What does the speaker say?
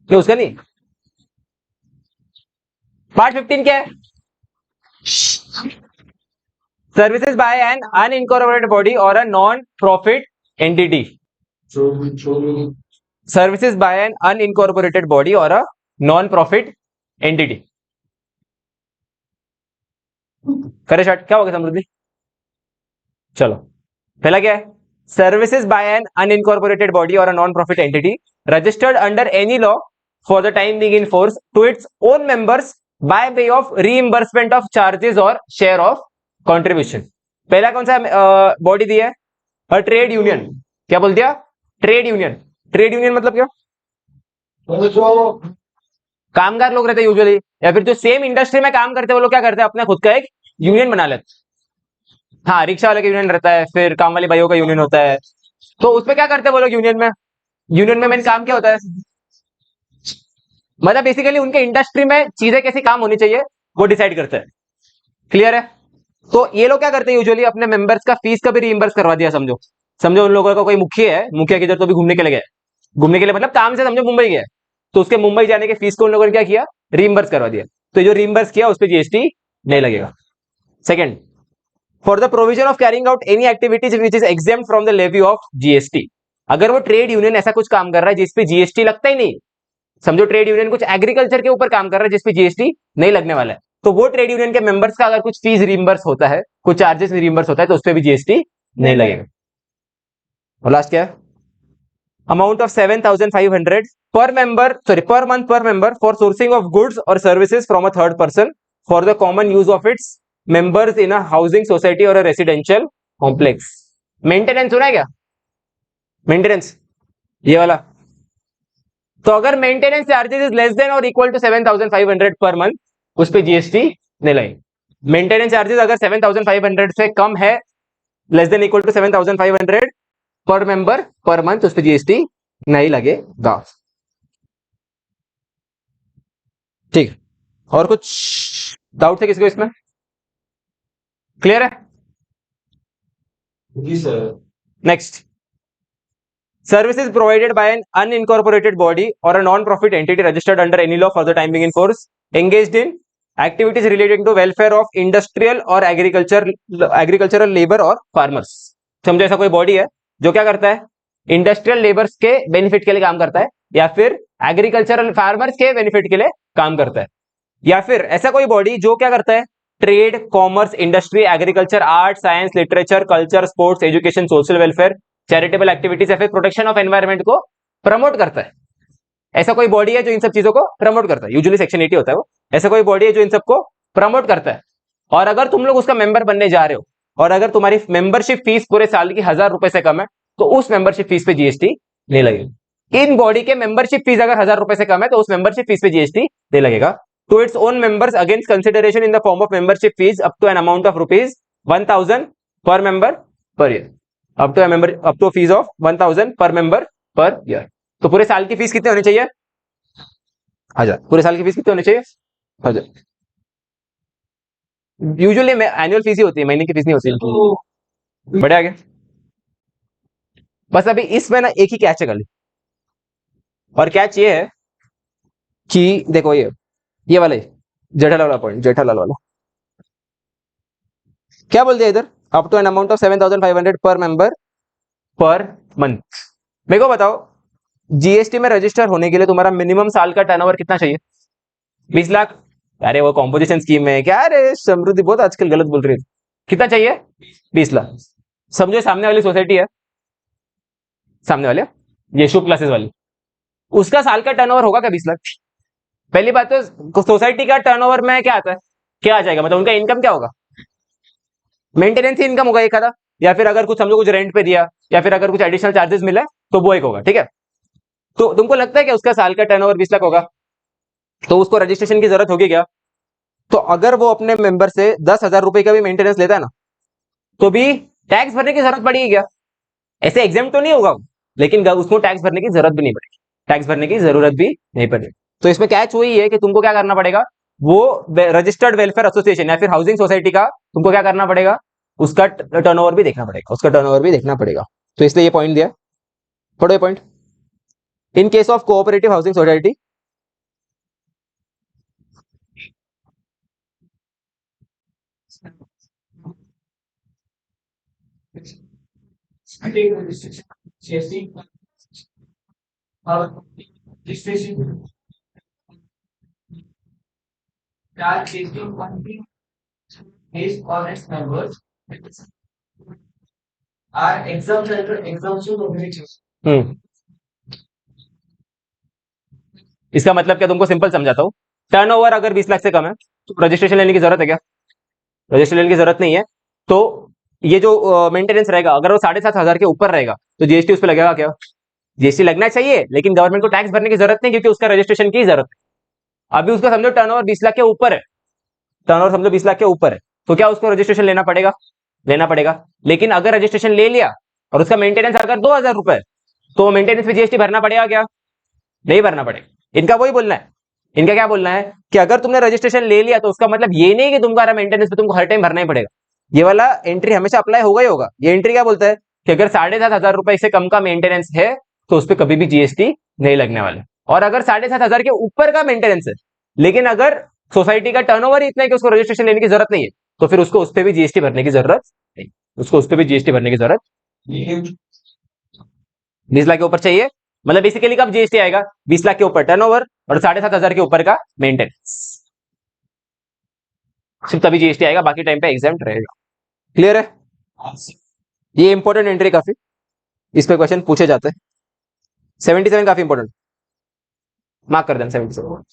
नहीं उसका नहीं। पार्ट 15 क्या है? Services by an unincorporated body और a non profit entity. Services by an unincorporated body और अ नॉन प्रॉफिट एंटिटी। करे शॉर्ट, क्या हो गया समृद्धि? चलो पहला क्या है? Services by an unincorporated body और a non profit entity registered under any law for the time being in force to its own members by way of reimbursement of charges और शेयर ऑफ कंट्रीब्यूशन। पहला कौन सा body दिया है? Trade union. क्या बोल दिया? Trade union. ट्रेड यूनियन मतलब क्या? कामगार लोग रहते हैं यूजुअली, या फिर जो सेम इंडस्ट्री में काम करते हैं वो लोग क्या करते हैं, अपना खुद का एक यूनियन बना लेते हैं। हाँ, रिक्शा वाले का यूनियन रहता है, फिर काम वाले भाइयों का यूनियन होता है। तो उसमें क्या करते हैं वो लोग यूनियन में? यूनियन में मेन काम क्या होता है? मतलब बेसिकली उनके इंडस्ट्री में चीजें कैसी काम होनी चाहिए वो डिसाइड करते हैं। क्लियर है? तो ये लोग क्या करते हैं यूजुअली, अपने मेंबर्स का फीस का भी रीइंबर्स करवा दिया। समझो समझो उन लोगों का कोई मुखिया है, मुखिया किधर तो भी घूमने के लिए गए, घूमने के लिए मतलब काम से, समझो मुंबई गए, तो उसके मुंबई जाने के फीस को उन लोगों ने क्या किया? रीइंबर्स करवा दिया। तो जो रीइंबर्स किया उस पर जीएसटी नहीं लगेगा। Second, for the provision of carrying out any activities which is exempt from the levy of GST. अगर वो ट्रेड यूनियन ऐसा कुछ काम कर रहा है जिसपे जीएसटी लगता ही नहीं, समझो ट्रेड यूनियन कुछ एग्रीकल्चर के ऊपर काम कर रहा है जिसपे जीएसटी नहीं लगने वाला है, तो वो ट्रेड यूनियन के मेंबर्स का अगर कुछ फीस रिइंबर्स होता है, कुछ चार्जेस रिइंबर्स होता है, तो उस पर भी जीएसटी नहीं लगेगा। और लास्ट क्या है? Amount of 7,500 per member, sorry, per month per member for sourcing of goods or services from a third person for the common use of its members in a housing society or a residential complex. Maintenance सुना है क्या? Maintenance, ये वाला। तो अगर maintenance charges is less than और equal to 7,500 per month, उस पे जीएसटी नहीं लगेगी। मेंटेनेंस चार्जेस अगर 7,500 से कम है, less than equal to 7,500 per member per month, उस पे जीएसटी नहीं लगेगा। ठीक, और कुछ डाउट है किसी को इसमें? क्लियर है? जी sir. Next, services provided by an unincorporated body or a non-profit entity registered under any law for the time being in force engaged in activities relating to welfare of industrial or agricultural labor or farmers। समझो ऐसा कोई body है जो क्या करता है? Industrial labours के benefit के लिए काम करता है, या फिर एग्रीकल्चरल फार्मर्स के बेनिफिट के लिए काम करता है, या फिर ऐसा कोई बॉडी जो क्या करता है? Trade, commerce, industry, agriculture, art, science, literature, culture, sports, education, social welfare, charitable activities या फिर प्रोटेक्शन ऑफ एनवायरनमेंट को प्रमोट करता है। ऐसा कोई बॉडी है जो इन सब चीजों को प्रमोट करता है, यूजुअली सेक्शन 80 होता है वो। ऐसा कोई बॉडी है जो इन सबको प्रमोट करता है, और अगर तुम लोग उसका मेंबर बनने जा रहे हो, और अगर तुम्हारी मेंबरशिप फीस पूरे साल की 1,000 रुपए से कम है, तो उस मेंबरशिप फीस पे जीएसटी नहीं लगेगी। इन बॉडी के मेंबरशिप फीस अगर 1,000 रुपए से कम है, तो उस मेंबरशिप फीस पे जीएसटी नहीं लगेगा। To its own members against consideration in the form of membership fees up to an amount of ₹1,000 per member per year, up to fees of 1,000 per member per year. तो पूरे साल की fees कितनी होनी चाहिए? 1,000। पूरे साल की फीस कितनी होनी चाहिए? 1,000। यूजुअली एनुअल फीस ही होती है, महीने की फीस नहीं होती है। बढ़िया आगे। बस अभी इसमें ना एक ही कैच है खाली, और कैच ये है कि देखो ये वाला जेठालाल वाला पॉइंट, जेठालाल वाला क्या बोल दिया इधर? Up to an amount of 7,500 per member per month. मेरे को बताओ, जीएसटी में रजिस्टर होने के लिए तुम्हारा मिनिमम साल का टर्नओवर कितना चाहिए? 20 लाख? अरे वो कॉम्पोजिशन स्कीम में क्या? अरे समृद्धि बहुत आजकल गलत बोल रही है। कितना चाहिए? 20 लाख। समझो सामने वाली सोसाइटी है, सामने वाले ये शुभ क्लासेस वाली, उसका साल का टर्नओवर होगा क्या 20 लाख? पहली बात तो सोसाइटी का टर्नओवर में क्या आता है, क्या आ जाएगा, मतलब उनका इनकम क्या होगा? मेंटेनेंस इनकम होगा एक आधा, या फिर अगर कुछ समझो कुछ रेंट पे दिया, या फिर अगर कुछ एडिशनल चार्जेस मिला तो वो एक होगा। ठीक है, तो तुमको लगता है कि उसका साल का टर्नओवर 20 लाख होगा, तो उसको रजिस्ट्रेशन की जरूरत होगी क्या? तो अगर वो अपने मेंबर से 10,000 रुपए का भी मेंटेनेंस लेता है ना, तो भी टैक्स भरने की जरूरत पड़ेगी क्या? ऐसे एग्जाम तो नहीं होगा, लेकिन उसको टैक्स भरने की जरूरत भी नहीं पड़ेगी, टैक्स भरने की जरूरत भी नहीं पड़ेगी। तो इसमें कैच वही है कि तुमको क्या करना पड़ेगा, वो रजिस्टर्ड वेलफेयर एसोसिएशन या फिर हाउसिंग सोसाइटी का तुमको क्या करना पड़ेगा, उसका टर्नओवर भी देखना पड़ेगा, उसका टर्नओवर भी देखना पड़ेगा। तो इसलिए ये पॉइंट दिया, पढ़ो ये point. In case of cooperative housing society hmm इसका मतलब क्या, तुमको सिंपल समझाता हूँ। टर्नओवर अगर 20 लाख से कम है तो रजिस्ट्रेशन लेने की जरूरत है क्या? रजिस्ट्रेशन लेने की जरूरत नहीं है। तो ये जो मेंटेनेंस रहेगा, अगर वो 7,500 के ऊपर रहेगा तो जीएसटी उस पर लगेगा क्या? जीएसटी लगना चाहिए, लेकिन गवर्नमेंट को टैक्स भरने की जरूरत नहीं, क्योंकि उसका रजिस्ट्रेशन की जरूरत है। अभी उसका समझो टर्नओवर 20 लाख के ऊपर है, टर्नओवर समझो 20 लाख के ऊपर है, तो क्या उसको रजिस्ट्रेशन लेना पड़ेगा? लेना पड़ेगा। लेकिन अगर रजिस्ट्रेशन ले लिया और उसका मेंटेनेंस अगर 2,000 रुपए, तो मेंटेनेंस पे जीएसटी भरना पड़ेगा क्या? नहीं भरना पड़ेगा। इनका वही बोलना है, इनका क्या बोलना है कि अगर तुमने रजिस्ट्रेशन ले लिया तो उसका मतलब ये नहीं कि तुम्हारा मेंटेनेंस पे तुमको हर टाइम भरना ही पड़ेगा। ये वाला एंट्री हमेशा अप्लाई होगा ही होगा। ये एंट्री क्या बोलता है कि अगर 7,500 रुपए से कम का मेंटेनेंस है तो उस पर कभी भी जीएसटी नहीं लगने वाला। और अगर 7,500 के ऊपर का मेंटेनेंस है, लेकिन अगर सोसाइटी का टर्नओवर ही इतना है कि उसको रजिस्ट्रेशन लेने की जरूरत नहीं है, तो फिर उसको उस पर भी जीएसटी भरने की जरूरत नहीं, उसको उस पर भी जीएसटी भरने की जरूरत नहीं। 20 लाख के ऊपर चाहिए, मतलब बेसिकली कब जीएसटी आएगा? 20 लाख के ऊपर टर्नओवर और 7,500 के ऊपर का मेंटेनेंस, सिर्फ तभी जीएसटी आएगा, बाकी टाइम पे एग्जाम्प्ट रहेगा। क्लियर है? ये इंपॉर्टेंट एंट्री काफी, इस पे क्वेश्चन पूछे जाते हैं। 77 काफी इंपॉर्टेंट, मार्क कर देना 77।